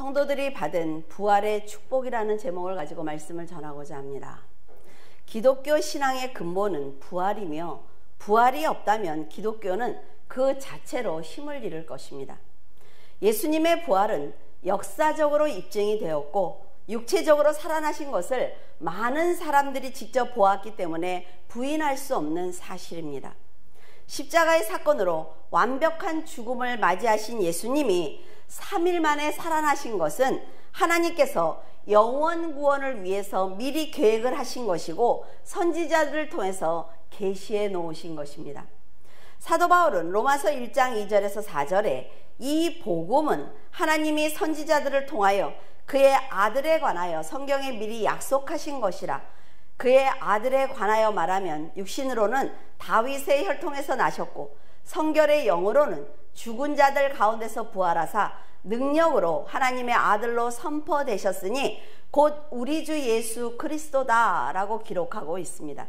성도들이 받은 부활의 축복이라는 제목을 가지고 말씀을 전하고자 합니다. 기독교 신앙의 근본은 부활이며 부활이 없다면 기독교는 그 자체로 힘을 잃을 것입니다. 예수님의 부활은 역사적으로 입증이 되었고 육체적으로 살아나신 것을 많은 사람들이 직접 보았기 때문에 부인할 수 없는 사실입니다. 십자가의 사건으로 완벽한 죽음을 맞이하신 예수님이 3일 만에 살아나신 것은 하나님께서 영원 구원을 위해서 미리 계획을 하신 것이고 선지자들을 통해서 계시해 놓으신 것입니다. 사도 바울은 로마서 1장 2절에서 4절에 이 복음은 하나님이 선지자들을 통하여 그의 아들에 관하여 성경에 미리 약속하신 것이라. 그의 아들에 관하여 말하면 육신으로는 다윗의 혈통에서 나셨고 성결의 영으로는 죽은 자들 가운데서 부활하사 능력으로 하나님의 아들로 선포되셨으니 곧 우리 주 예수 그리스도다 라고 기록하고 있습니다.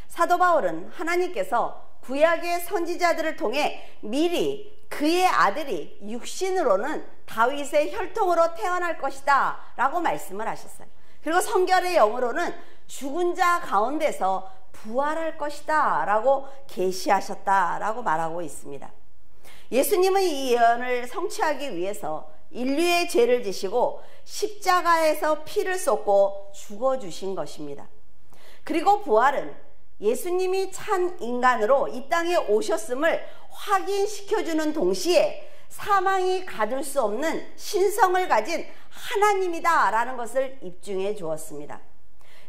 사도 바울은 하나님께서 구약의 선지자들을 통해 미리 그의 아들이 육신으로는 다윗의 혈통으로 태어날 것이다 라고 말씀을 하셨어요. 그리고 성결의 영으로는 죽은 자 가운데서 부활할 것이다 라고 계시하셨다 라고 말하고 있습니다. 예수님은 이 예언을 성취하기 위해서 인류의 죄를 지시고 십자가에서 피를 쏟고 죽어주신 것입니다. 그리고 부활은 예수님이 참 인간으로 이 땅에 오셨음을 확인시켜주는 동시에 사망이 가둘 수 없는 신성을 가진 하나님이다 라는 것을 입증해 주었습니다.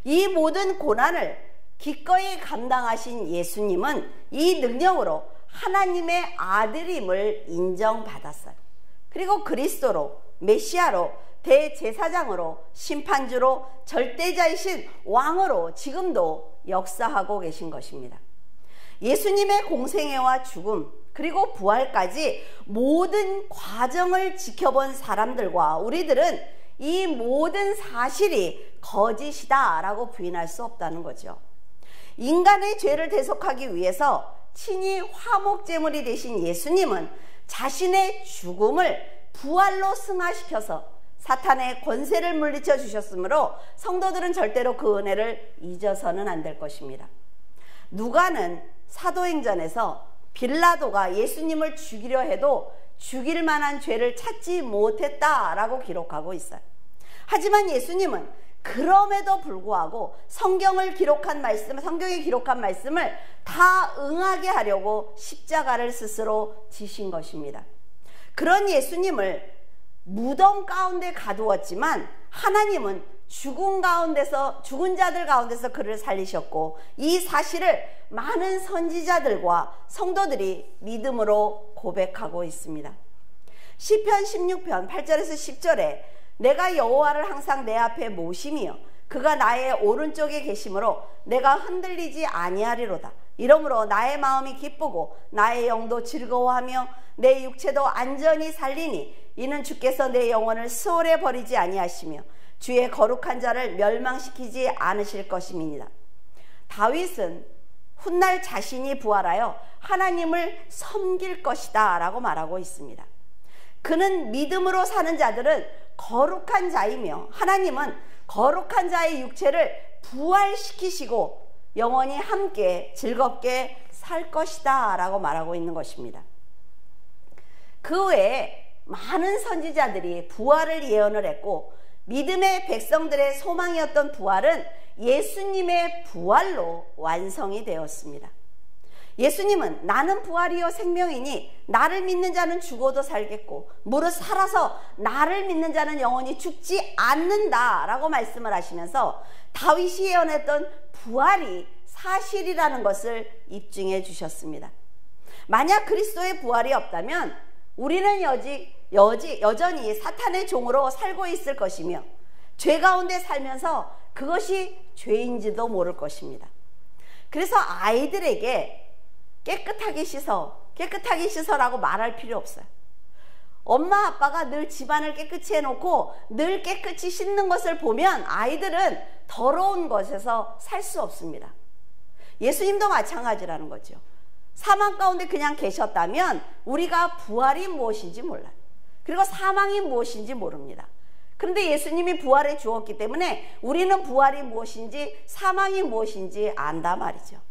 이 모든 고난을 기꺼이 감당하신 예수님은 이 능력으로 하나님의 아들임을 인정받았어요. 그리고 그리스도로, 메시아로, 대제사장으로, 심판주로, 절대자이신 왕으로 지금도 역사하고 계신 것입니다. 예수님의 공생애와 죽음 그리고 부활까지 모든 과정을 지켜본 사람들과 우리들은 이 모든 사실이 거짓이다 라고 부인할 수 없다는 거죠. 인간의 죄를 대속하기 위해서 친히 화목제물이 되신 예수님은 자신의 죽음을 부활로 승화시켜서 사탄의 권세를 물리쳐 주셨으므로 성도들은 절대로 그 은혜를 잊어서는 안 될 것입니다. 누가는 사도행전에서 빌라도가 예수님을 죽이려 해도 죽일 만한 죄를 찾지 못했다라고 기록하고 있어요. 하지만 예수님은 그럼에도 불구하고 성경에 기록한 말씀을 다 응하게 하려고 십자가를 스스로 지신 것입니다. 그런 예수님을 무덤 가운데 가두었지만 하나님은 죽은 자들 가운데서 그를 살리셨고 이 사실을 많은 선지자들과 성도들이 믿음으로 고백하고 있습니다. 시편 16편 8절에서 10절에 내가 여호와를 항상 내 앞에 모심이여 그가 나의 오른쪽에 계심으로 내가 흔들리지 아니하리로다. 이러므로 나의 마음이 기쁘고 나의 영도 즐거워하며 내 육체도 안전히 살리니 이는 주께서 내 영혼을 수월에 버리지 아니하시며 주의 거룩한 자를 멸망시키지 않으실 것임이니라. 다윗은 훗날 자신이 부활하여 하나님을 섬길 것이다 라고 말하고 있습니다. 그는 믿음으로 사는 자들은 거룩한 자이며 하나님은 거룩한 자의 육체를 부활시키시고 영원히 함께 즐겁게 살 것이다 라고 말하고 있는 것입니다. 그 외에 많은 선지자들이 부활을 예언을 했고 믿음의 백성들의 소망이었던 부활은 예수님의 부활로 완성이 되었습니다. 예수님은 나는 부활이요 생명이니 나를 믿는 자는 죽어도 살겠고 무릇 살아서 나를 믿는 자는 영원히 죽지 않는다 라고 말씀을 하시면서 다윗이 예언했던 부활이 사실이라는 것을 입증해 주셨습니다. 만약 그리스도의 부활이 없다면 우리는 여전히 사탄의 종으로 살고 있을 것이며 죄 가운데 살면서 그것이 죄인지도 모를 것입니다. 그래서 아이들에게 깨끗하게 씻어라고 말할 필요 없어요. 엄마 아빠가 늘 집안을 깨끗이 해놓고 늘 깨끗이 씻는 것을 보면 아이들은 더러운 것에서 살 수 없습니다. 예수님도 마찬가지라는 거죠. 사망 가운데 그냥 계셨다면 우리가 부활이 무엇인지 몰라요. 그리고 사망이 무엇인지 모릅니다. 그런데 예수님이 부활해 주었기 때문에 우리는 부활이 무엇인지 사망이 무엇인지 안다 말이죠.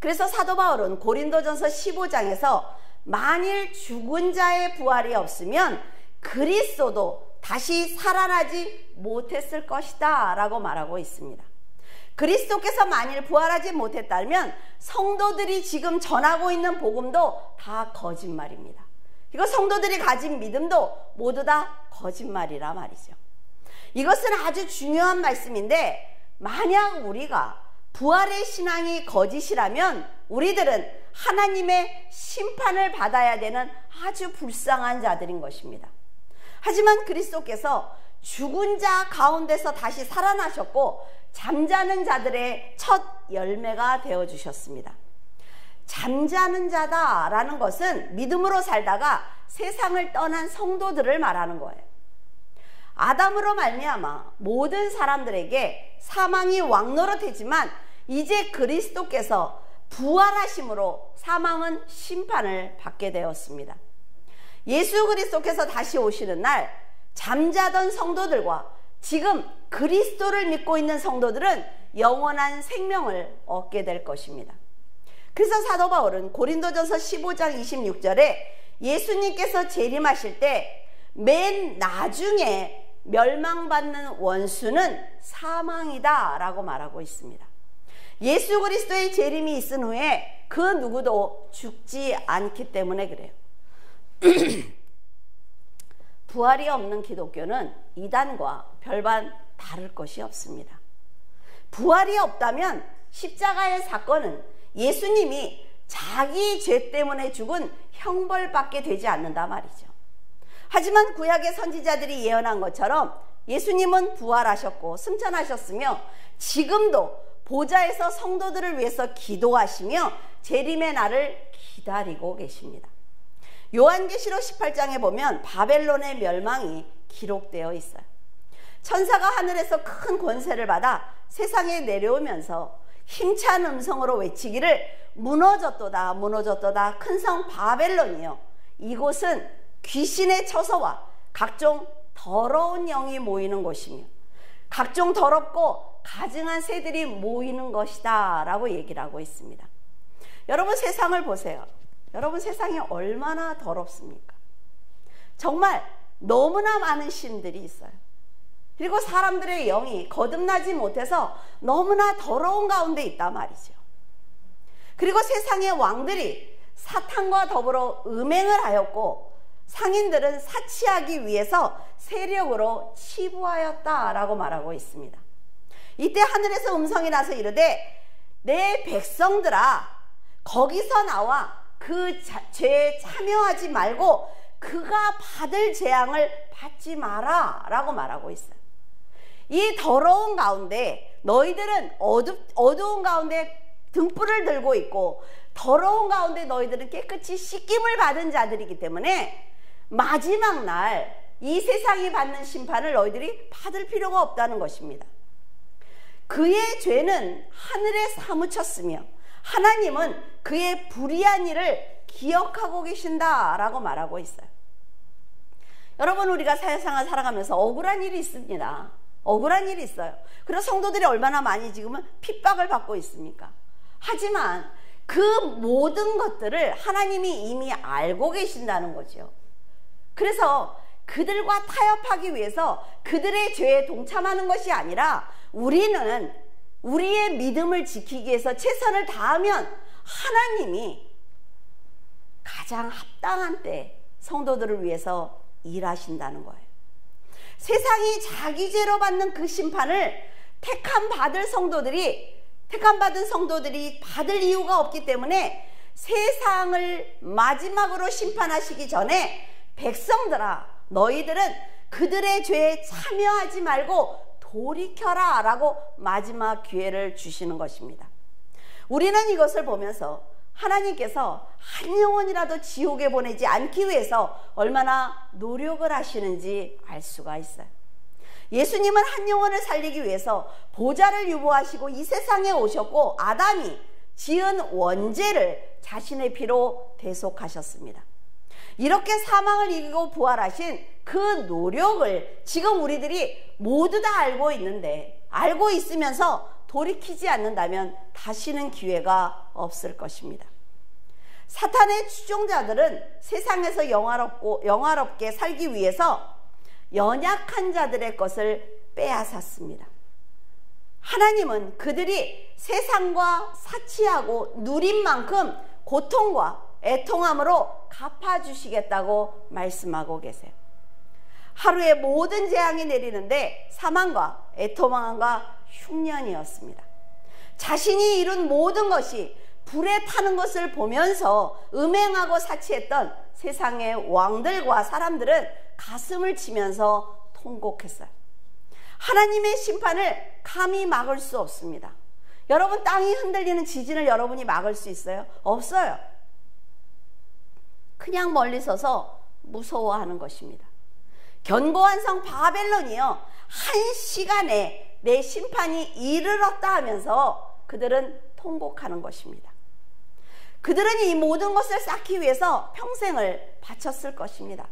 그래서 사도 바울은 고린도전서 15장에서 만일 죽은 자의 부활이 없으면 그리스도도 다시 살아나지 못했을 것이다 라고 말하고 있습니다. 그리스도께서 만일 부활하지 못했다면 성도들이 지금 전하고 있는 복음도 다 거짓말입니다. 이거 성도들이 가진 믿음도 모두 다 거짓말이라 말이죠. 이것은 아주 중요한 말씀인데, 만약 우리가 부활의 신앙이 거짓이라면 우리들은 하나님의 심판을 받아야 되는 아주 불쌍한 자들인 것입니다. 하지만 그리스도께서 죽은 자 가운데서 다시 살아나셨고 잠자는 자들의 첫 열매가 되어주셨습니다. 잠자는 자다라는 것은 믿음으로 살다가 세상을 떠난 성도들을 말하는 거예요. 아담으로 말미암아 모든 사람들에게 사망이 왕노릇했지만 이제 그리스도께서 부활하심으로 사망은 심판을 받게 되었습니다. 예수 그리스도께서 다시 오시는 날 잠자던 성도들과 지금 그리스도를 믿고 있는 성도들은 영원한 생명을 얻게 될 것입니다. 그래서 사도 바울은 고린도전서 15장 26절에 예수님께서 재림하실 때 맨 나중에 멸망받는 원수는 사망이다 라고 말하고 있습니다. 예수 그리스도의 재림이 있은 후에 그 누구도 죽지 않기 때문에 그래요. 부활이 없는 기독교는 이단과 별반 다를 것이 없습니다. 부활이 없다면 십자가의 사건은 예수님이 자기 죄 때문에 죽은 형벌받게 되지 않는다 말이죠. 하지만 구약의 선지자들이 예언한 것처럼 예수님은 부활하셨고 승천하셨으며 지금도 보좌에서 성도들을 위해서 기도하시며 재림의 날을 기다리고 계십니다. 요한계시록 18장에 보면 바벨론의 멸망이 기록되어 있어요. 천사가 하늘에서 큰 권세를 받아 세상에 내려오면서 힘찬 음성으로 외치기를 무너졌도다 무너졌도다 큰 성 바벨론이여, 이곳은 귀신의 처소와 각종 더러운 영이 모이는 곳이며 각종 더럽고 가증한 새들이 모이는 것이다 라고 얘기를 하고 있습니다. 여러분 세상을 보세요. 여러분 세상이 얼마나 더럽습니까? 정말 너무나 많은 신들이 있어요. 그리고 사람들의 영이 거듭나지 못해서 너무나 더러운 가운데 있단 말이죠. 그리고 세상의 왕들이 사탄과 더불어 음행을 하였고 상인들은 사치하기 위해서 세력으로 치부하였다라고 말하고 있습니다. 이때 하늘에서 음성이 나서 이르되 내 백성들아 거기서 나와 그 죄에 참여하지 말고 그가 받을 재앙을 받지 마라 라고 말하고 있어요. 이 더러운 가운데 너희들은 어두운 가운데 등불을 들고 있고 더러운 가운데 너희들은 깨끗이 씻김을 받은 자들이기 때문에 마지막 날 이 세상이 받는 심판을 너희들이 받을 필요가 없다는 것입니다. 그의 죄는 하늘에 사무쳤으며 하나님은 그의 불의한 일을 기억하고 계신다라고 말하고 있어요. 여러분 우리가 세상을 살아가면서 억울한 일이 있습니다. 억울한 일이 있어요. 그래서 성도들이 얼마나 많이 지금은 핍박을 받고 있습니까? 하지만 그 모든 것들을 하나님이 이미 알고 계신다는 거죠. 그래서 그들과 타협하기 위해서 그들의 죄에 동참하는 것이 아니라 우리는 우리의 믿음을 지키기 위해서 최선을 다하면 하나님이 가장 합당한 때 성도들을 위해서 일하신다는 거예요. 세상이 자기 죄로 받는 그 심판을 택함받은 성도들이 받을 이유가 없기 때문에 세상을 마지막으로 심판하시기 전에 백성들아 너희들은 그들의 죄에 참여하지 말고 돌이켜라 라고 마지막 기회를 주시는 것입니다. 우리는 이것을 보면서 하나님께서 한 영혼이라도 지옥에 보내지 않기 위해서 얼마나 노력을 하시는지 알 수가 있어요. 예수님은 한 영혼을 살리기 위해서 보좌를 유보하시고 이 세상에 오셨고 아담이 지은 원죄를 자신의 피로 대속하셨습니다. 이렇게 사망을 이기고 부활하신 그 노력을 지금 우리들이 모두 다 알고 있는데, 알고 있으면서 돌이키지 않는다면 다시는 기회가 없을 것입니다. 사탄의 추종자들은 세상에서 영화롭게 살기 위해서 연약한 자들의 것을 빼앗았습니다. 하나님은 그들이 세상과 사치하고 누린 만큼 고통과 애통함으로 갚아주시겠다고 말씀하고 계세요. 하루에 모든 재앙이 내리는데 사망과 애통함과 흉년이었습니다. 자신이 이룬 모든 것이 불에 타는 것을 보면서 음행하고 사치했던 세상의 왕들과 사람들은 가슴을 치면서 통곡했어요. 하나님의 심판을 감히 막을 수 없습니다. 여러분, 땅이 흔들리는 지진을 여러분이 막을 수 있어요? 없어요. 그냥 멀리 서서 무서워하는 것입니다. 견고한 성 바벨론이요, 한 시간에 내 심판이 이르렀다 하면서 그들은 통곡하는 것입니다. 그들은 이 모든 것을 쌓기 위해서 평생을 바쳤을 것입니다.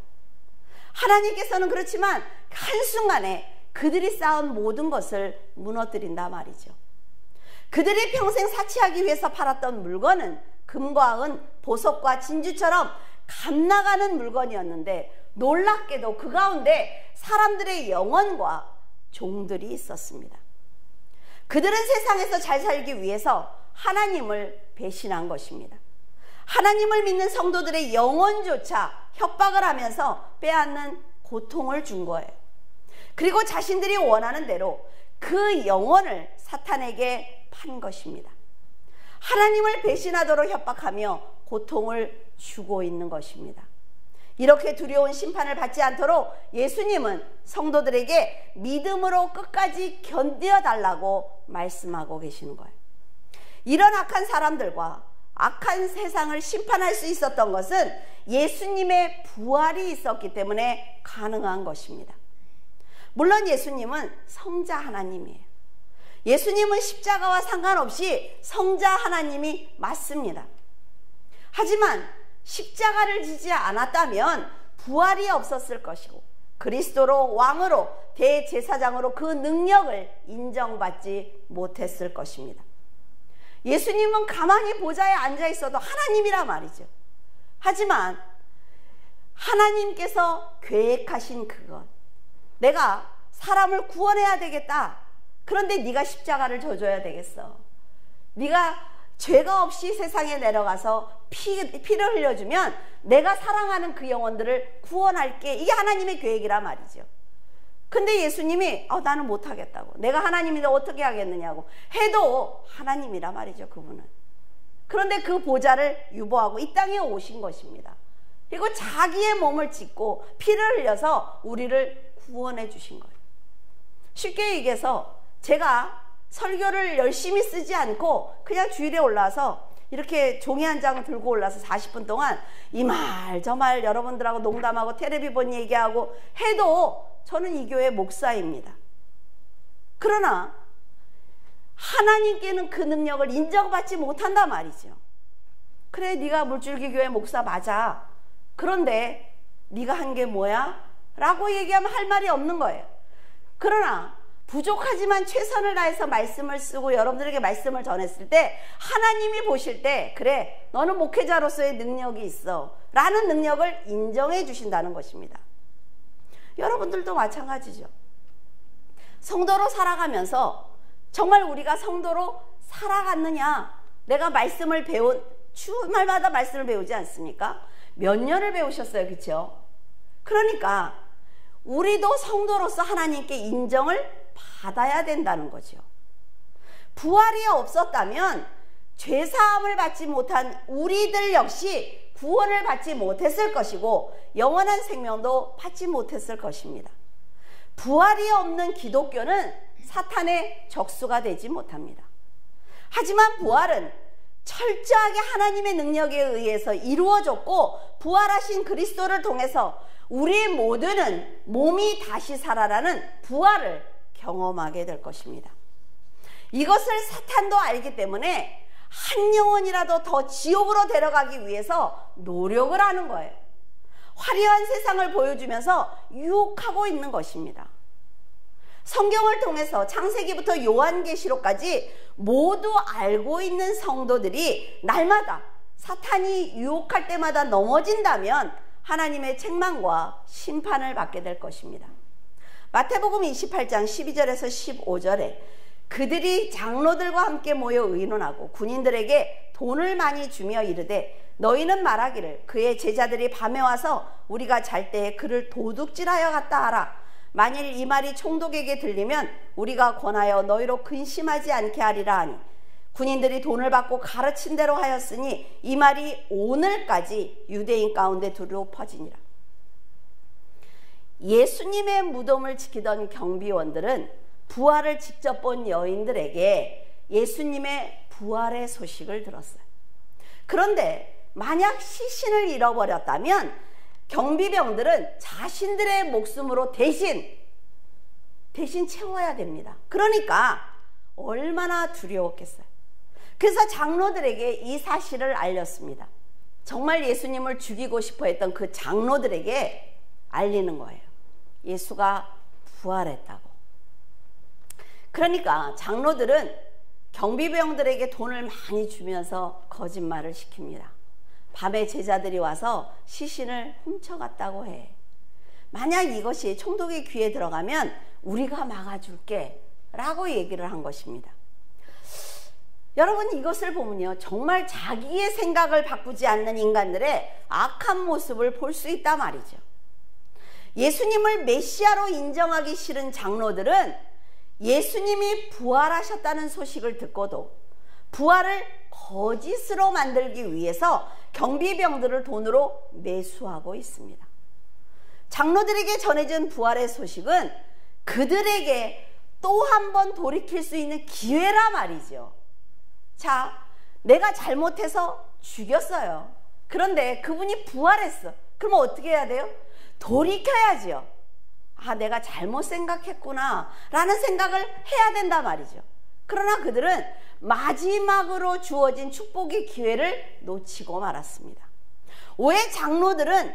하나님께서는 그렇지만 한순간에 그들이 쌓은 모든 것을 무너뜨린다 말이죠. 그들이 평생 사치하기 위해서 팔았던 물건은 금과 은, 보석과 진주처럼 값나가는 물건이었는데, 놀랍게도 그 가운데 사람들의 영혼과 종들이 있었습니다. 그들은 세상에서 잘 살기 위해서 하나님을 배신한 것입니다. 하나님을 믿는 성도들의 영혼조차 협박을 하면서 빼앗는 고통을 준 거예요. 그리고 자신들이 원하는 대로 그 영혼을 사탄에게 판 것입니다. 하나님을 배신하도록 협박하며 고통을 주고 있는 것입니다. 이렇게 두려운 심판을 받지 않도록 예수님은 성도들에게 믿음으로 끝까지 견뎌달라고 말씀하고 계시는 거예요. 이런 악한 사람들과 악한 세상을 심판할 수 있었던 것은 예수님의 부활이 있었기 때문에 가능한 것입니다. 물론 예수님은 성자 하나님이에요. 예수님은 십자가와 상관없이 성자 하나님이 맞습니다. 하지만 십자가를 지지 않았다면 부활이 없었을 것이고, 그리스도로 왕으로 대제사장으로 그 능력을 인정받지 못했을 것입니다. 예수님은 가만히 보좌에 앉아 있어도 하나님이라 말이죠. 하지만 하나님께서 계획하신 그것, 내가 사람을 구원해야 되겠다. 그런데 네가 십자가를 져줘야 되겠어. 네가 죄가 없이 세상에 내려가서 피를 흘려주면 내가 사랑하는 그 영혼들을 구원할게. 이게 하나님의 계획이라 말이죠. 근데 예수님이 나는 못하겠다고, 내가 하나님인데 어떻게 하겠느냐고 해도 하나님이라 말이죠, 그분은. 그런데 그 보좌를 유보하고 이 땅에 오신 것입니다. 그리고 자기의 몸을 찢고 피를 흘려서 우리를 구원해 주신 거예요. 쉽게 얘기해서 제가 설교를 열심히 쓰지 않고 그냥 주일에 올라와서 이렇게 종이 한 장 들고 올라서 40분 동안 이 말 저 말 여러분들하고 농담하고 텔레비 본 얘기하고 해도 저는 이 교회 목사입니다. 그러나 하나님께는 그 능력을 인정받지 못한단 말이죠. 그래, 네가 물줄기 교회 목사 맞아. 그런데 네가 한 게 뭐야? 라고 얘기하면 할 말이 없는 거예요. 그러나 부족하지만 최선을 다해서 말씀을 쓰고 여러분들에게 말씀을 전했을 때 하나님이 보실 때, 그래, 너는 목회자로서의 능력이 있어 라는 능력을 인정해 주신다는 것입니다. 여러분들도 마찬가지죠. 성도로 살아가면서 정말 우리가 성도로 살아갔느냐, 내가 말씀을 주말마다 말씀을 배우지 않습니까? 몇 년을 배우셨어요, 그렇죠? 그러니까 우리도 성도로서 하나님께 인정을 받아야 된다는 거죠. 부활이 없었다면 죄사함을 받지 못한 우리들 역시 구원을 받지 못했을 것이고 영원한 생명도 받지 못했을 것입니다. 부활이 없는 기독교는 사탄의 적수가 되지 못합니다. 하지만 부활은 철저하게 하나님의 능력에 의해서 이루어졌고, 부활하신 그리스도를 통해서 우리 모두는 몸이 다시 살아나는 부활을 경험하게 될 것입니다. 이것을 사탄도 알기 때문에 한 영혼이라도 더 지옥으로 데려가기 위해서 노력을 하는 거예요. 화려한 세상을 보여주면서 유혹하고 있는 것입니다. 성경을 통해서 창세기부터 요한계시록까지 모두 알고 있는 성도들이 날마다 사탄이 유혹할 때마다 넘어진다면 하나님의 책망과 심판을 받게 될 것입니다. 마태복음 28장 12절에서 15절에 그들이 장로들과 함께 모여 의논하고 군인들에게 돈을 많이 주며 이르되 너희는 말하기를 그의 제자들이 밤에 와서 우리가 잘 때에 그를 도둑질하여 갔다 하라. 만일 이 말이 총독에게 들리면 우리가 권하여 너희로 근심하지 않게 하리라 하니 군인들이 돈을 받고 가르친 대로 하였으니 이 말이 오늘까지 유대인 가운데 두루 퍼지니라. 예수님의 무덤을 지키던 경비원들은 부활을 직접 본 여인들에게 예수님의 부활의 소식을 들었어요. 그런데 만약 시신을 잃어버렸다면 경비병들은 자신들의 목숨으로 대신 채워야 됩니다. 그러니까 얼마나 두려웠겠어요. 그래서 장로들에게 이 사실을 알렸습니다. 정말 예수님을 죽이고 싶어 했던 그 장로들에게 알리는 거예요. 예수가 부활했다고. 그러니까 장로들은 경비병들에게 돈을 많이 주면서 거짓말을 시킵니다. 밤에 제자들이 와서 시신을 훔쳐갔다고 해. 만약 이것이 총독의 귀에 들어가면 우리가 막아줄게 라고 얘기를 한 것입니다. 여러분, 이것을 보면요, 정말 자기의 생각을 바꾸지 않는 인간들의 악한 모습을 볼 수 있단 말이죠. 예수님을 메시아로 인정하기 싫은 장로들은 예수님이 부활하셨다는 소식을 듣고도 부활을 거짓으로 만들기 위해서 경비병들을 돈으로 매수하고 있습니다. 장로들에게 전해진 부활의 소식은 그들에게 또 한 번 돌이킬 수 있는 기회라 말이죠. 자, 내가 잘못해서 죽였어요. 그런데 그분이 부활했어. 그러면 어떻게 해야 돼요? 돌이켜야지요. 아, 내가 잘못 생각했구나 라는 생각을 해야 된단 말이죠. 그러나 그들은 마지막으로 주어진 축복의 기회를 놓치고 말았습니다. 왜 장로들은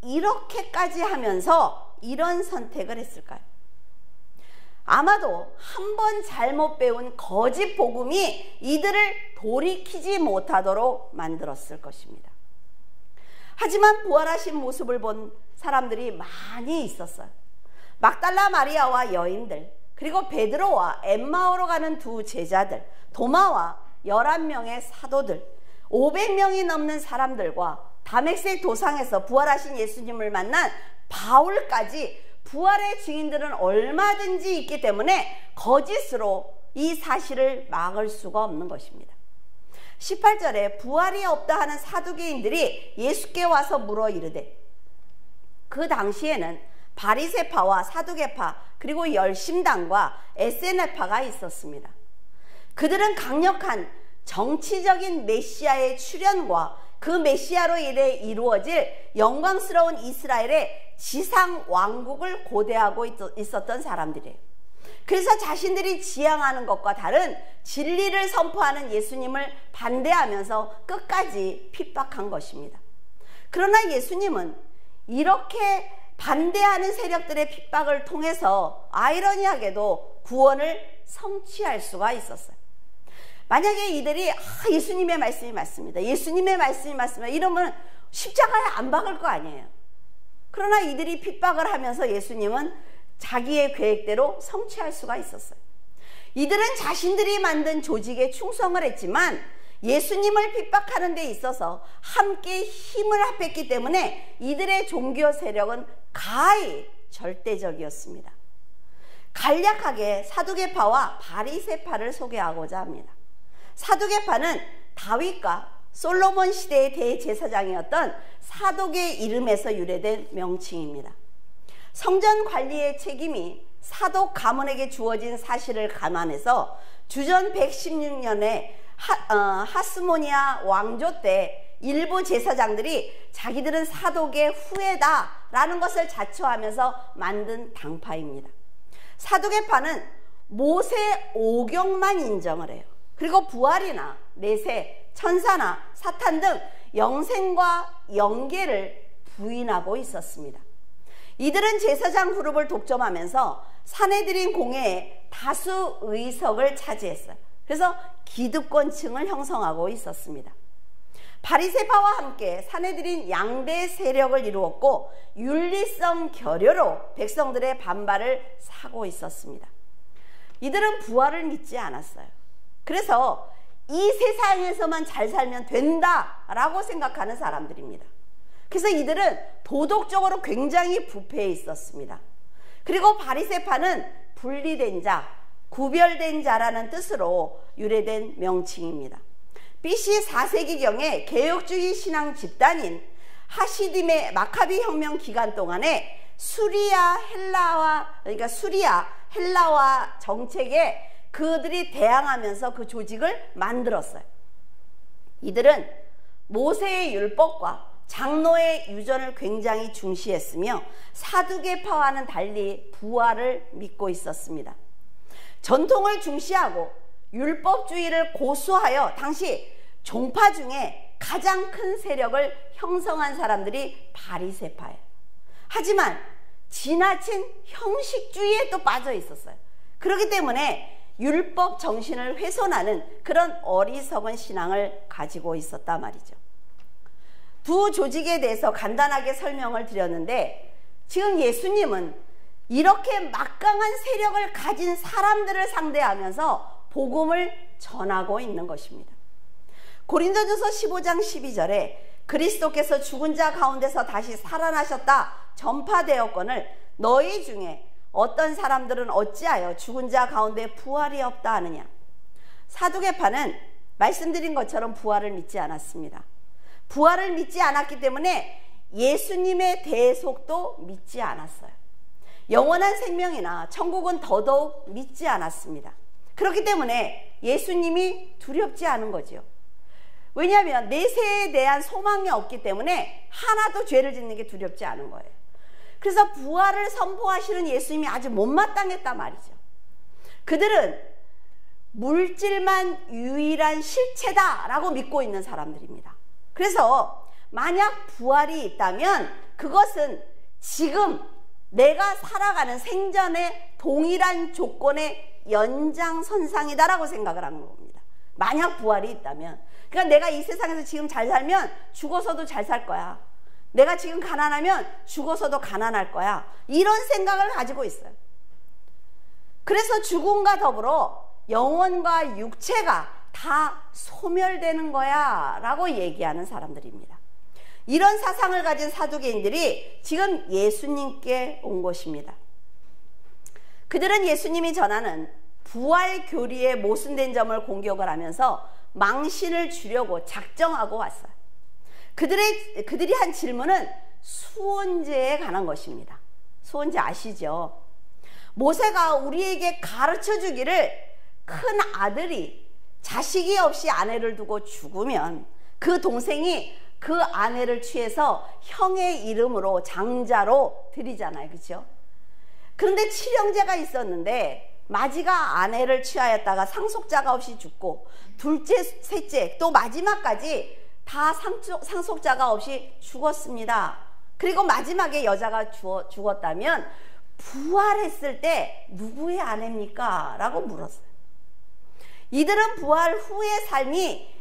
이렇게까지 하면서 이런 선택을 했을까요? 아마도 한 번 잘못 배운 거짓 복음이 이들을 돌이키지 못하도록 만들었을 것입니다. 하지만 부활하신 모습을 본 사람들이 많이 있었어요. 막달라 마리아와 여인들, 그리고 베드로와 엠마오로 가는 두 제자들, 도마와 11명의 사도들, 500명이 넘는 사람들과 다메섹 도상에서 부활하신 예수님을 만난 바울까지 부활의 증인들은 얼마든지 있기 때문에 거짓으로 이 사실을 막을 수가 없는 것입니다. 18절에 부활이 없다 하는 사두개인들이 예수께 와서 물어 이르되, 그 당시에는 바리새파와 사두개파 그리고 열심당과 에세네파가 있었습니다. 그들은 강력한 정치적인 메시아의 출현과 그 메시아로 인해 이루어질 영광스러운 이스라엘의 지상 왕국을 고대하고 있었던 사람들이에요. 그래서 자신들이 지향하는 것과 다른 진리를 선포하는 예수님을 반대하면서 끝까지 핍박한 것입니다. 그러나 예수님은 이렇게 반대하는 세력들의 핍박을 통해서 아이러니하게도 구원을 성취할 수가 있었어요. 만약에 이들이 예수님의 말씀이 맞습니다, 예수님의 말씀이 맞습니다 이러면 십자가에 안 박을 거 아니에요. 그러나 이들이 핍박을 하면서 예수님은 자기의 계획대로 성취할 수가 있었어요. 이들은 자신들이 만든 조직에 충성을 했지만 예수님을 핍박하는 데 있어서 함께 힘을 합했기 때문에 이들의 종교 세력은 가히 절대적이었습니다. 간략하게 사두개파와 바리새파를 소개하고자 합니다. 사두개파는 다윗과 솔로몬 시대의 대제사장이었던 사독의 이름에서 유래된 명칭입니다. 성전 관리의 책임이 사독 가문에게 주어진 사실을 감안해서 주전 116년에 하스모니아 왕조 때 일부 제사장들이 자기들은 사독의 후예다 라는 것을 자처하면서 만든 당파입니다. 사두개파는 모세 오경만 인정을 해요. 그리고 부활이나 내세, 천사나 사탄 등 영생과 영계를 부인하고 있었습니다. 이들은 제사장 그룹을 독점하면서 사내들인 공회에 다수 의석을 차지했어요. 그래서 기득권층을 형성하고 있었습니다. 바리새파와 함께 사내들인 양대 세력을 이루었고 윤리성 결여로 백성들의 반발을 사고 있었습니다. 이들은 부활을 믿지 않았어요. 그래서 이 세상에서만 잘 살면 된다라고 생각하는 사람들입니다. 그래서 이들은 도덕적으로 굉장히 부패해 있었습니다. 그리고 바리새파는 분리된 자, 구별된 자라는 뜻으로 유래된 명칭입니다. BC 4세기경에 개혁주의 신앙 집단인 하시딤의 마카비 혁명 기간 동안에 수리아 헬라화 정책에 그들이 대항하면서 그 조직을 만들었어요. 이들은 모세의 율법과 장로의 유전을 굉장히 중시했으며 사두개파와는 달리 부활을 믿고 있었습니다. 전통을 중시하고 율법주의를 고수하여 당시 종파 중에 가장 큰 세력을 형성한 사람들이 바리새파예요. 하지만 지나친 형식주의에 또 빠져 있었어요. 그렇기 때문에 율법 정신을 훼손하는 그런 어리석은 신앙을 가지고 있었단 말이죠. 두 조직에 대해서 간단하게 설명을 드렸는데 지금 예수님은 이렇게 막강한 세력을 가진 사람들을 상대하면서 복음을 전하고 있는 것입니다. 고린도전서 15장 12절에 그리스도께서 죽은 자 가운데서 다시 살아나셨다 전파되었거늘 너희 중에 어떤 사람들은 어찌하여 죽은 자 가운데 부활이 없다 하느냐. 사두개파는 말씀드린 것처럼 부활을 믿지 않았습니다. 부활을 믿지 않았기 때문에 예수님의 대속도 믿지 않았어요. 영원한 생명이나 천국은 더더욱 믿지 않았습니다. 그렇기 때문에 예수님이 두렵지 않은 거죠. 왜냐하면 내세에 대한 소망이 없기 때문에 하나도 죄를 짓는 게 두렵지 않은 거예요. 그래서 부활을 선포하시는 예수님이 아주 못마땅했단 말이죠. 그들은 물질만 유일한 실체다라고 믿고 있는 사람들입니다. 그래서 만약 부활이 있다면 그것은 지금 내가 살아가는 생전의 동일한 조건의 연장선상이다라고 생각을 하는 겁니다. 만약 부활이 있다면. 그러니까 내가 이 세상에서 지금 잘 살면 죽어서도 잘 살 거야. 내가 지금 가난하면 죽어서도 가난할 거야. 이런 생각을 가지고 있어요. 그래서 죽음과 더불어 영혼과 육체가 다 소멸되는 거야 라고 얘기하는 사람들입니다. 이런 사상을 가진 사두개인들이 지금 예수님께 온 것입니다. 그들은 예수님이 전하는 부활 교리에 모순된 점을 공격을 하면서 망신을 주려고 작정하고 왔어요. 그들이 한 질문은 수원제에 관한 것입니다. 수원제 아시죠? 모세가 우리에게 가르쳐 주기를 큰 아들이 자식이 없이 아내를 두고 죽으면 그 동생이 그 아내를 취해서 형의 이름으로 장자로 드리잖아요. 그렇죠? 그런데 칠형제가 있었는데 마지가 아내를 취하였다가 상속자가 없이 죽고 둘째, 셋째 또 마지막까지 다 상속자가 없이 죽었습니다. 그리고 마지막에 여자가 죽었다면 부활했을 때 누구의 아내입니까? 라고 물었어요. 이들은 부활 후의 삶이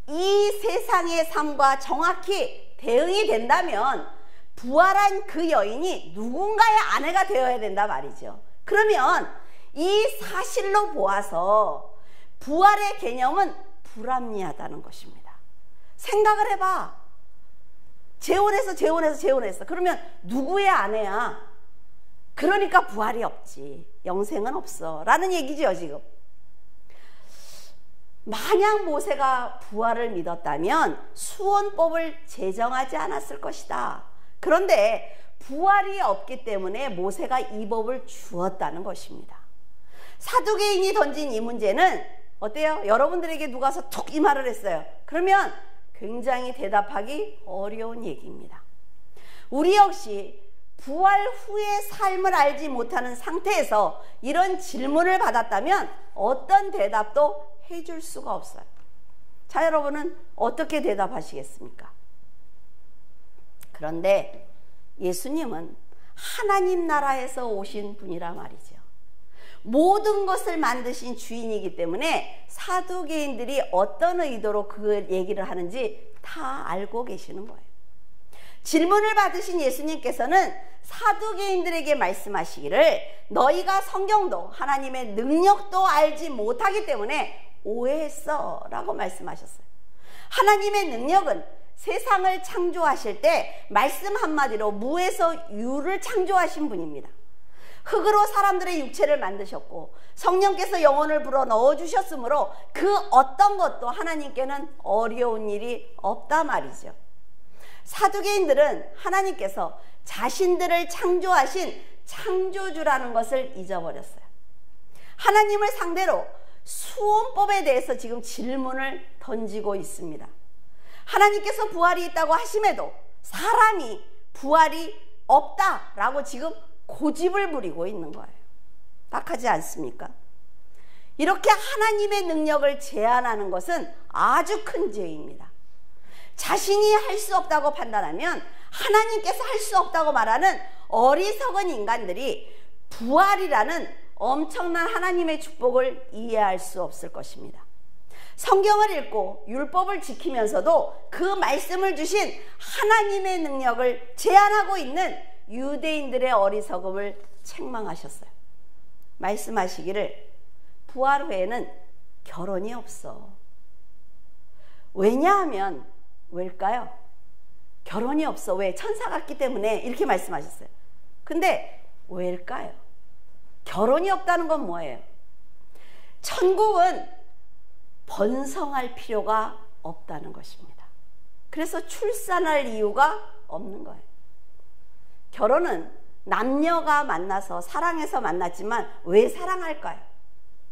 이 세상의 삶과 정확히 대응이 된다면 부활한 그 여인이 누군가의 아내가 되어야 된다 말이죠. 그러면 이 사실로 보아서 부활의 개념은 불합리하다는 것입니다. 생각을 해봐. 재혼해서 그러면 누구의 아내야? 그러니까 부활이 없지. 영생은 없어 라는 얘기죠 지금. 만약 모세가 부활을 믿었다면 수원법을 제정하지 않았을 것이다. 그런데 부활이 없기 때문에 모세가 이 법을 주었다는 것입니다. 사두개인이 던진 이 문제는 어때요? 여러분들에게 누가 와서 툭 이 말을 했어요. 그러면 굉장히 대답하기 어려운 얘기입니다. 우리 역시 부활 후의 삶을 알지 못하는 상태에서 이런 질문을 받았다면 어떤 대답도 해줄 수가 없어요. 자, 여러분은 어떻게 대답하시겠습니까? 그런데 예수님은 하나님 나라에서 오신 분이라 말이죠. 모든 것을 만드신 주인이기 때문에 사두개인들이 어떤 의도로 그 얘기를 하는지 다 알고 계시는 거예요. 질문을 받으신 예수님께서는 사두개인들에게 말씀하시기를 너희가 성경도 하나님의 능력도 알지 못하기 때문에 오해했어 라고 말씀하셨어요. 하나님의 능력은 세상을 창조하실 때 말씀 한마디로 무에서 유를 창조하신 분입니다. 흙으로 사람들의 육체를 만드셨고 성령께서 영혼을 불어 넣어주셨으므로 그 어떤 것도 하나님께는 어려운 일이 없다 말이죠. 사두개인들은 하나님께서 자신들을 창조하신 창조주라는 것을 잊어버렸어요. 하나님을 상대로 수원법에 대해서 지금 질문을 던지고 있습니다. 하나님께서 부활이 있다고 하심에도 사람이 부활이 없다라고 지금 고집을 부리고 있는 거예요. 딱하지 않습니까? 이렇게 하나님의 능력을 제한하는 것은 아주 큰 죄입니다. 자신이 할 수 없다고 판단하면 하나님께서 할 수 없다고 말하는 어리석은 인간들이 부활이라는 엄청난 하나님의 축복을 이해할 수 없을 것입니다. 성경을 읽고 율법을 지키면서도 그 말씀을 주신 하나님의 능력을 제한하고 있는 유대인들의 어리석음을 책망하셨어요. 말씀하시기를 부활 후에는 결혼이 없어. 왜냐하면 왜일까요? 결혼이 없어. 왜? 천사 같기 때문에 이렇게 말씀하셨어요. 근데 왜일까요? 결혼이 없다는 건 뭐예요? 천국은 번성할 필요가 없다는 것입니다. 그래서 출산할 이유가 없는 거예요. 결혼은 남녀가 만나서 사랑해서 만났지만 왜 사랑할까요?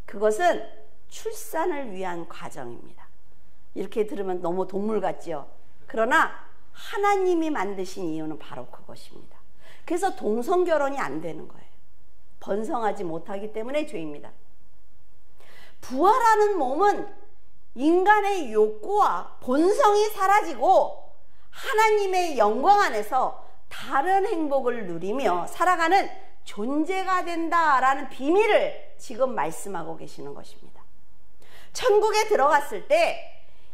그것은 출산을 위한 과정입니다. 이렇게 들으면 너무 동물 같지요? 그러나 하나님이 만드신 이유는 바로 그것입니다. 그래서 동성결혼이 안 되는 거예요. 번성하지 못하기 때문에 죄입니다. 부활하는 몸은 인간의 욕구와 본성이 사라지고 하나님의 영광 안에서 다른 행복을 누리며 살아가는 존재가 된다라는 비밀을 지금 말씀하고 계시는 것입니다. 천국에 들어갔을 때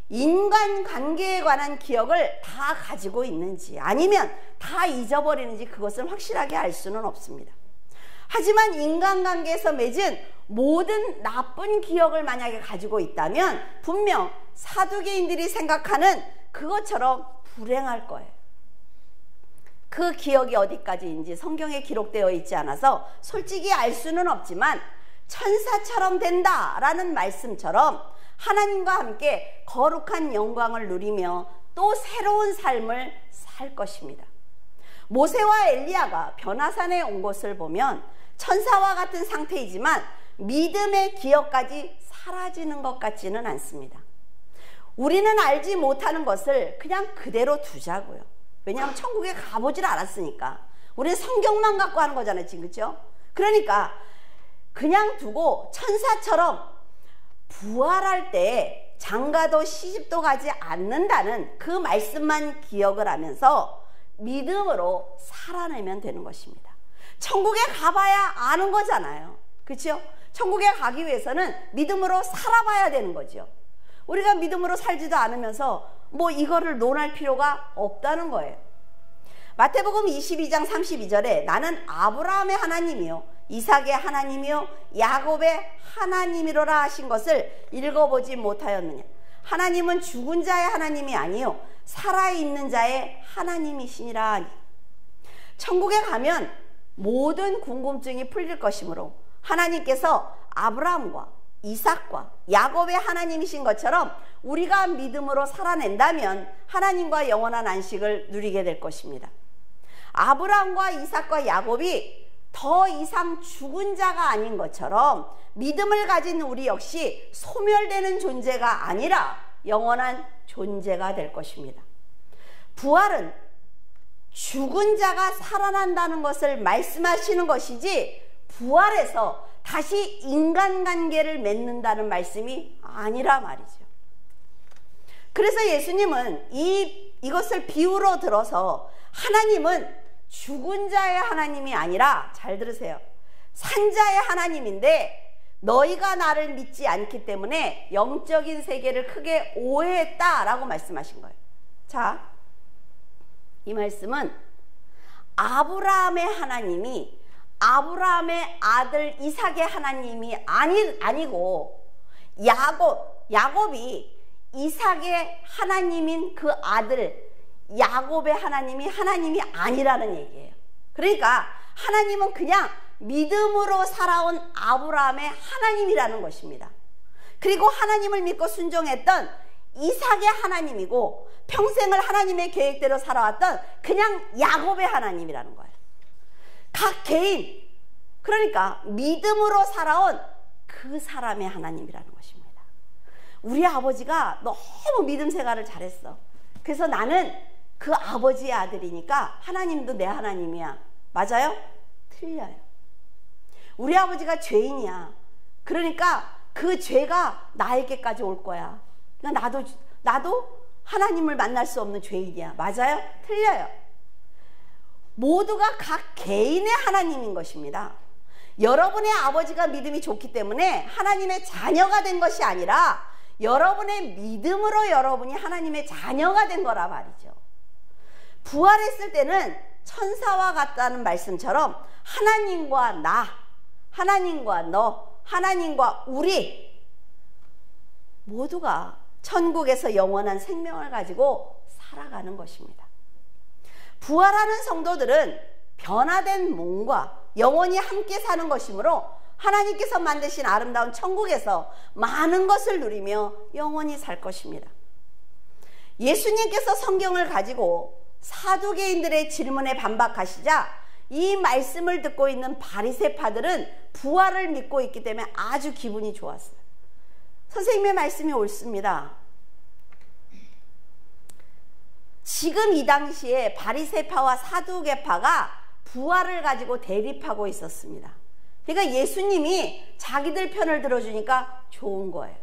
인간관계에 관한 기억을 다 가지고 있는지 아니면 다 잊어버리는지 그것은 확실하게 알 수는 없습니다. 하지만 인간관계에서 맺은 모든 나쁜 기억을 만약에 가지고 있다면 분명 사두개인들이 생각하는 그것처럼 불행할 거예요. 그 기억이 어디까지인지 성경에 기록되어 있지 않아서 솔직히 알 수는 없지만 천사처럼 된다라는 말씀처럼 하나님과 함께 거룩한 영광을 누리며 또 새로운 삶을 살 것입니다. 모세와 엘리야가 변화산에 온 것을 보면 천사와 같은 상태이지만 믿음의 기억까지 사라지는 것 같지는 않습니다. 우리는 알지 못하는 것을 그냥 그대로 두자고요. 왜냐하면 천국에 가보질 않았으니까. 우리는 성경만 갖고 하는 거잖아요, 지금. 그렇죠? 그러니까 그냥 두고 천사처럼 부활할 때 장가도 시집도 가지 않는다는 그 말씀만 기억을 하면서 믿음으로 살아내면 되는 것입니다. 천국에 가봐야 아는 거잖아요. 그렇죠? 천국에 가기 위해서는 믿음으로 살아봐야 되는 거죠. 우리가 믿음으로 살지도 않으면서 뭐 이거를 논할 필요가 없다는 거예요. 마태복음 22장 32절에 나는 아브라함의 하나님이요 이삭의 하나님이요 야곱의 하나님이로라 하신 것을 읽어보지 못하였느냐. 하나님은 죽은 자의 하나님이 아니요 살아있는 자의 하나님이시니라 하니. 천국에 가면 모든 궁금증이 풀릴 것이므로 하나님께서 아브라함과 이삭과 야곱의 하나님이신 것처럼 우리가 믿음으로 살아낸다면 하나님과 영원한 안식을 누리게 될 것입니다. 아브라함과 이삭과 야곱이 더 이상 죽은 자가 아닌 것처럼 믿음을 가진 우리 역시 소멸되는 존재가 아니라 영원한 존재가 될 것입니다. 부활은 죽은 자가 살아난다는 것을 말씀하시는 것이지 부활해서 다시 인간관계를 맺는다는 말씀이 아니라 말이죠. 그래서 예수님은 이것을 비유로 들어서 하나님은 죽은 자의 하나님이 아니라, 잘 들으세요, 산자의 하나님인데 너희가 나를 믿지 않기 때문에 영적인 세계를 크게 오해했다라고 말씀하신 거예요. 자, 이 말씀은 아브라함의 하나님이 아브라함의 아들 이삭의 하나님이 아니고 야곱이 이삭의 하나님인 그 아들 야곱의 하나님이 아니라는 얘기예요. 그러니까 하나님은 그냥 믿음으로 살아온 아브라함의 하나님이라는 것입니다. 그리고 하나님을 믿고 순종했던 이삭의 하나님이고 평생을 하나님의 계획대로 살아왔던 그냥 야곱의 하나님이라는 거예요. 각 개인, 그러니까 믿음으로 살아온 그 사람의 하나님이라는 것입니다. 우리 아버지가 너무 믿음 생활을 잘했어. 그래서 나는 그 아버지의 아들이니까 하나님도 내 하나님이야. 맞아요? 틀려요. 우리 아버지가 죄인이야. 그러니까 그 죄가 나에게까지 올 거야. 그러니까 나도 하나님을 만날 수 없는 죄인이야. 맞아요? 틀려요. 모두가 각 개인의 하나님인 것입니다. 여러분의 아버지가 믿음이 좋기 때문에 하나님의 자녀가 된 것이 아니라 여러분의 믿음으로 여러분이 하나님의 자녀가 된 거라 말이죠. 부활했을 때는 천사와 같다는 말씀처럼 하나님과 나, 하나님과 너, 하나님과 우리 모두가 천국에서 영원한 생명을 가지고 살아가는 것입니다. 부활하는 성도들은 변화된 몸과 영원히 함께 사는 것이므로 하나님께서 만드신 아름다운 천국에서 많은 것을 누리며 영원히 살 것입니다. 예수님께서 성경을 가지고 사두개인들의 질문에 반박하시자 이 말씀을 듣고 있는 바리새파들은 부활을 믿고 있기 때문에 아주 기분이 좋았어요. 선생님의 말씀이 옳습니다. 지금 이 당시에 바리새파와 사두개파가 부활을 가지고 대립하고 있었습니다. 그러니까 예수님이 자기들 편을 들어주니까 좋은 거예요.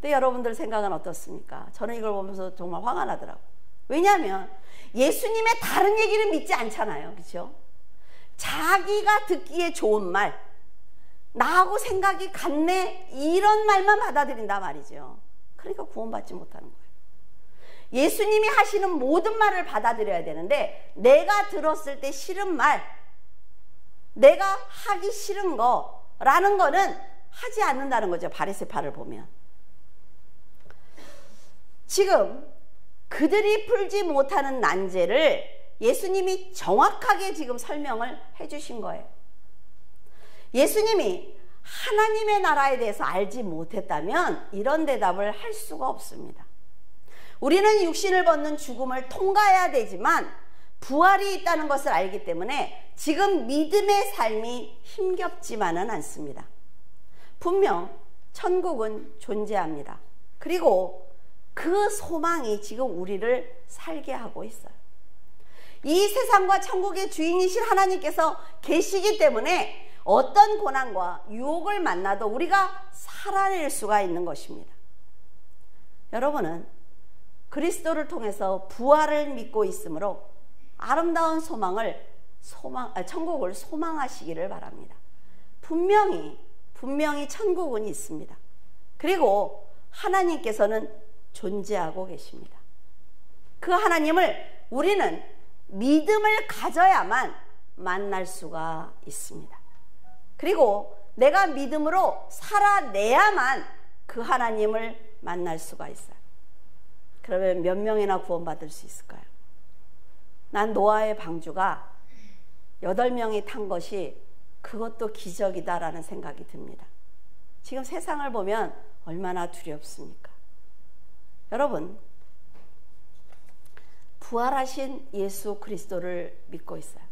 근데 여러분들 생각은 어떻습니까? 저는 이걸 보면서 정말 화가 나더라고요. 왜냐하면 예수님의 다른 얘기를 믿지 않잖아요. 그렇죠? 자기가 듣기에 좋은 말, 나하고 생각이 같네, 이런 말만 받아들인단 말이죠. 그러니까 구원받지 못하는 거예요. 예수님이 하시는 모든 말을 받아들여야 되는데 내가 들었을 때 싫은 말, 내가 하기 싫은 거라는 거는 하지 않는다는 거죠. 바리새파를 보면. 지금 그들이 풀지 못하는 난제를 예수님이 정확하게 지금 설명을 해주신 거예요. 예수님이 하나님의 나라에 대해서 알지 못했다면 이런 대답을 할 수가 없습니다. 우리는 육신을 벗는 죽음을 통과해야 되지만 부활이 있다는 것을 알기 때문에 지금 믿음의 삶이 힘겹지만은 않습니다. 분명 천국은 존재합니다. 그리고 그 소망이 지금 우리를 살게 하고 있어요. 이 세상과 천국의 주인이신 하나님께서 계시기 때문에 어떤 고난과 유혹을 만나도 우리가 살아낼 수가 있는 것입니다. 여러분은 그리스도를 통해서 부활을 믿고 있으므로 아름다운 천국을 소망하시기를 바랍니다. 분명히 천국은 있습니다. 그리고 하나님께서는 존재하고 계십니다. 그 하나님을 우리는 믿음을 가져야만 만날 수가 있습니다. 그리고 내가 믿음으로 살아내야만 그 하나님을 만날 수가 있어요. 그러면 몇 명이나 구원받을 수 있을까요? 난 노아의 방주가 8명이 탄 것이 그것도 기적이다라는 생각이 듭니다. 지금 세상을 보면 얼마나 두렵습니까? 여러분, 부활하신 예수 그리스도를 믿고 있어요.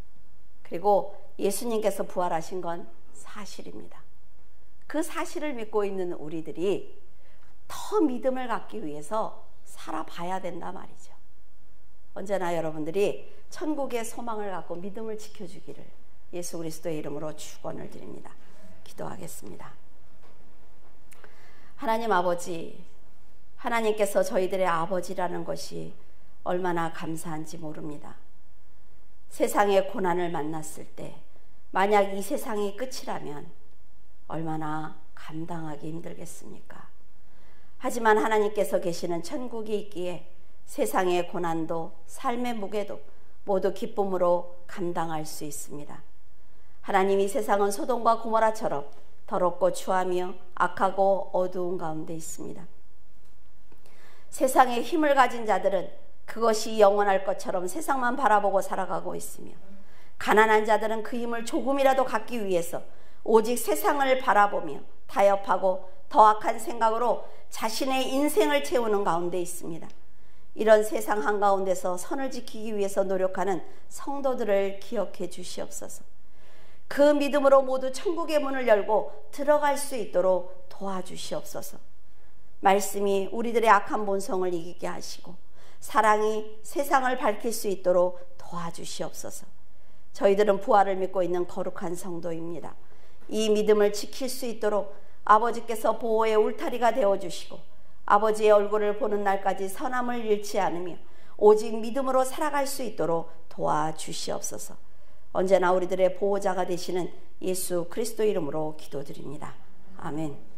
그리고 예수님께서 부활하신 건 사실입니다. 그 사실을 믿고 있는 우리들이 더 믿음을 갖기 위해서 살아봐야 된다 말이죠. 언제나 여러분들이 천국의 소망을 갖고 믿음을 지켜주기를 예수 그리스도의 이름으로 축원을 드립니다. 기도하겠습니다. 하나님 아버지, 하나님께서 저희들의 아버지라는 것이 얼마나 감사한지 모릅니다. 세상의 고난을 만났을 때 만약 이 세상이 끝이라면 얼마나 감당하기 힘들겠습니까? 하지만 하나님께서 계시는 천국이 있기에 세상의 고난도 삶의 무게도 모두 기쁨으로 감당할 수 있습니다. 하나님이 세상은 소돔과 고모라처럼 더럽고 추하며 악하고 어두운 가운데 있습니다. 세상에 힘을 가진 자들은 그것이 영원할 것처럼 세상만 바라보고 살아가고 있으며, 가난한 자들은 그 힘을 조금이라도 갖기 위해서 오직 세상을 바라보며 타협하고 더 악한 생각으로 자신의 인생을 채우는 가운데 있습니다. 이런 세상 한가운데서 선을 지키기 위해서 노력하는 성도들을 기억해 주시옵소서. 그 믿음으로 모두 천국의 문을 열고 들어갈 수 있도록 도와주시옵소서. 말씀이 우리들의 악한 본성을 이기게 하시고 사랑이 세상을 밝힐 수 있도록 도와주시옵소서. 저희들은 부활을 믿고 있는 거룩한 성도입니다. 이 믿음을 지킬 수 있도록 아버지께서 보호의 울타리가 되어주시고 아버지의 얼굴을 보는 날까지 선함을 잃지 않으며 오직 믿음으로 살아갈 수 있도록 도와주시옵소서. 언제나 우리들의 보호자가 되시는 예수 그리스도 이름으로 기도드립니다. 아멘.